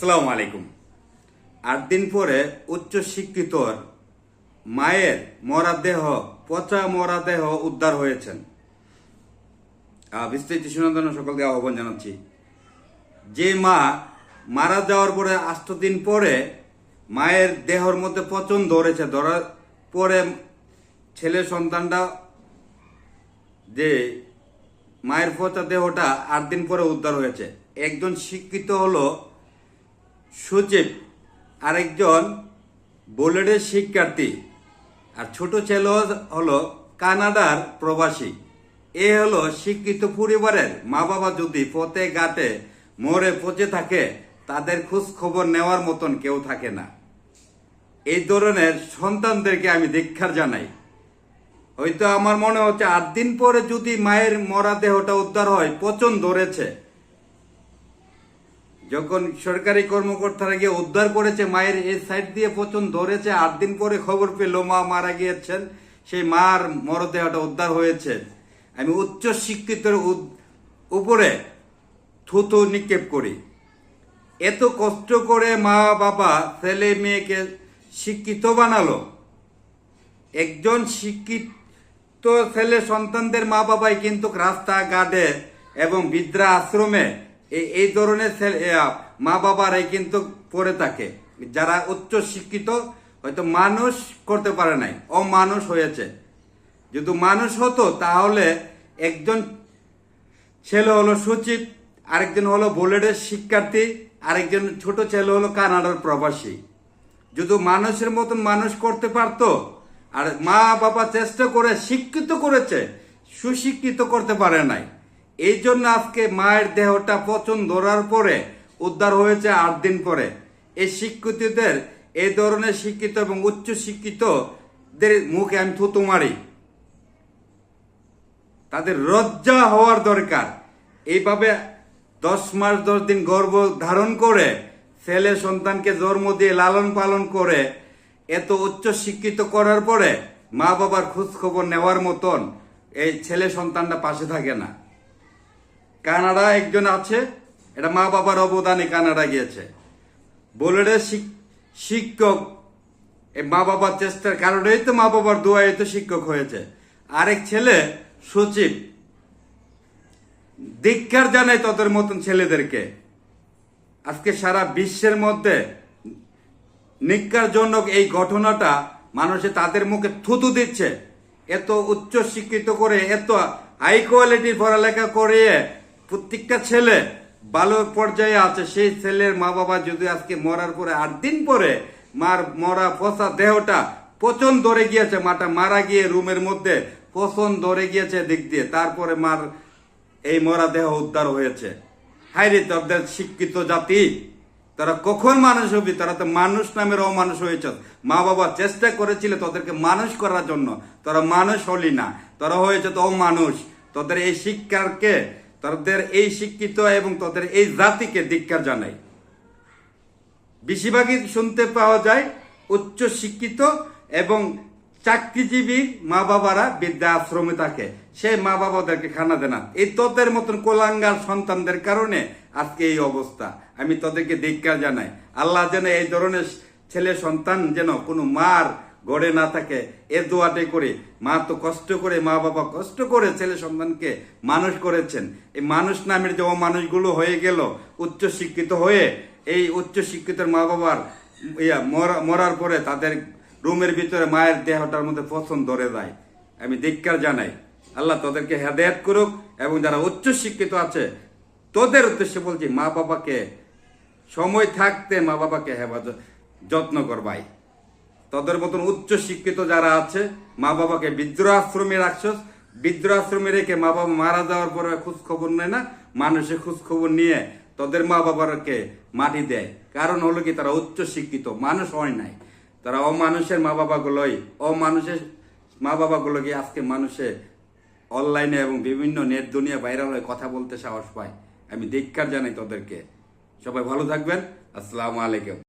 আসসালামু আলাইকুম। 8 দিন পরে উচ্চ শিক্ষিতর মায়ের পচা মরা দেহ উদ্ধার হয়েছেন। বিস্তারিত শোনার জন্য সকলকে আহ্বান জানাচ্ছি। যে মা মারা যাওয়ার পরে 8 দিন পরে মায়ের দেহর মধ্যে পচন ধরার পরে ছেলে সন্তানটা যে মায়ের পচা দেহটা 8 দিন পরে উদ্ধার হয়েছে। একজন শিক্ষিত হলো সচিব, আরেকজন বুলেটের শিক্ষার্থী, আর ছোট ছেলে হলো কানাডার প্রবাসী। এ হলো শিক্ষিত পরিবারের মা বাবা যদি পথে ঘাটে মরে পচে থাকে, তাদের খোঁজ খবর নেওয়ার মতন কেউ থাকে না। এই ধরনের সন্তানদেরকে আমি ধিক্কার জানাই। হয়তো আমার মনে হচ্ছে 8 দিন পরে যদি মায়ের মরা দেহটা উদ্ধার হয়, পচন ধরেছে, যখন সরকারি কর্মকর্তারা গিয়ে উদ্ধার করেছে মায়ের এই সাইড দিয়ে পচন ধরেছে, 8 দিন পরে খবর পেল মা মারা গিয়েছেন, সেই মার মরদেহটা উদ্ধার হয়েছে, আমি উচ্চ শিক্ষিতের উপরে থুতু নিক্ষেপ করি। এত কষ্ট করে মা বাবা ছেলে মেয়েকে শিক্ষিত বানালো। একজন শিক্ষিত ছেলে সন্তানদের মা বাবাই কিন্তু রাস্তাঘাটে এবং বৃদ্ধা আশ্রমে এই ধরনের মা বাবারাই কিন্তু পড়ে থাকে। যারা উচ্চ শিক্ষিত হয়তো মানুষ করতে পারে নাই, অমানুষ হয়েছে। যদি মানুষ হতো তাহলে একজন ছেলে হলো সচিব, আরেকজন হলো বুলেটের শিক্ষার্থী, আরেকজন ছোট ছেলে হলো কানাডার প্রবাসী। যদি মানুষের মতন মানুষ করতে পারতো, আর মা বাবা চেষ্টা করে শিক্ষিত করেছে, সুশিক্ষিত করতে পারে নাই। এই জন্য আজকে মায়ের দেহটা পচন ধরার পরে উদ্ধার হয়েছে 8 দিন পরে। এই শিক্ষিতদের, এই ধরনের শিক্ষিত এবং উচ্চ শিক্ষিতদের মুখে আমি থুতু মারি। তাদের লজ্জা হওয়ার দরকার। এইভাবে 10 মাস 10 দিন গর্ভ ধারণ করে ছেলে সন্তানকে জন্ম দিয়ে লালন পালন করে এত উচ্চ শিক্ষিত করার পরে মা বাবার খোঁজ খবর নেওয়ার মতন এই ছেলে সন্তানটা পাশে থাকে না। কানাডা একজন আছে, এটা মা বাবার অবদানে কানাডা গিয়েছে। বুলেটের শিক্ষক, এই মা বাবার চেষ্টার কারণেই তো, মা বাবার দোয়াই তো শিক্ষক হয়েছে। আরেক ছেলে সচিব। ধিক্কার জানাই তাদের মতন ছেলেদেরকে। আজকে সারা বিশ্বের মধ্যে নিকারজনক এই ঘটনাটা মানুষে তাদের মুখে থুতু দিচ্ছে। এত উচ্চ শিক্ষিত করে, এত হাই কোয়ালিটির পড়ালেখা করিয়ে প্রত্যেকটা ছেলে ভালো পর্যায়ে আছে, সেই ছেলের মা বাবা যদি আজকে মরার পরে 8 দিন পরে মার মরা পচা দেহটা পচন ধরে গিয়েছে, মাটা মারা গিয়ে রুমের মধ্যে পচন ধরে গিয়েছে দিক দিয়ে, তারপরে মার এই মরা দেহ উদ্ধার হয়েছে। হায়রে তাদের শিক্ষিত জাতি, তারা কখন মানুষ হবি? তারা তো মানুষ নামের অমানুষ হয়েছে। মা বাবা চেষ্টা করেছিল তাদেরকে মানুষ করার জন্য, তারা মানুষ হলি না, তারা হয়েছে তো অমানুষ। তাদের এই শিক্ষাকে, তাদের এই শিক্ষিত এবং তাদের এই জাতিকে ধিক্কার জানাই। বেশিরভাগই শুনতে পাওয়া যায় উচ্চ শিক্ষিত এবং চাকরিজীবী মা বাবারা বৃদ্ধা আশ্রমে থাকে, সেই মা বাবাদেরকে খানা দেনা। এই তোদের মতন কোলাঙ্গার সন্তানদের কারণে আজকে এই অবস্থা। আমি তাদেরকে ধিক্কার জানাই। আল্লাহ যেন এই ধরনের ছেলে সন্তান যেন কোনো মার গড়ে না থাকে, এ দোয়াটাই করে। মা তো কষ্ট করে, মা বাবা কষ্ট করে ছেলে সন্তানকে মানুষ করেছেন। এই মানুষ নামের যে অমানুষগুলো হয়ে গেল উচ্চ শিক্ষিত হয়ে, এই উচ্চ শিক্ষিতের মা বাবার মরার পরে তাদের রুমের ভিতরে মায়ের দেহটার মধ্যে পছন্দ ধরে যায়। আমি ধিক্কার জানাই। আল্লাহ তাদেরকে হেদায়েত করুক। এবং যারা উচ্চ শিক্ষিত আছে তোদের উদ্দেশ্যে বলছি, মা বাবাকে সময় থাকতে মা বাবাকে হেফাজত যত্ন করবাই। তাদের মতন উচ্চ শিক্ষিত যারা আছে মা বাবাকে বৃদ্ধাশ্রমে রাখছস, বৃদ্ধাশ্রমে রেখে মা বাবা মারা যাওয়ার পরে খোঁজ খবর নেয় না, মানুষের খোঁজ খবর নিয়ে তাদের মা বাবাকে মাটি দেয়। কারণ হলো কি, তারা উচ্চ শিক্ষিত মানুষ হয় নাই। তারা অমানুষের মা বাবাগুলোই, অমানুষের মা বাবাগুলোকে আজকে মানুষে অনলাইনে এবং বিভিন্ন নেট দুনিয়া ভাইরাল হয়ে কথা বলতে সাহস পায়। আমি ধিক্কার জানাই তাদেরকে। সবাই ভালো থাকবেন। আসসালামু আলাইকুম।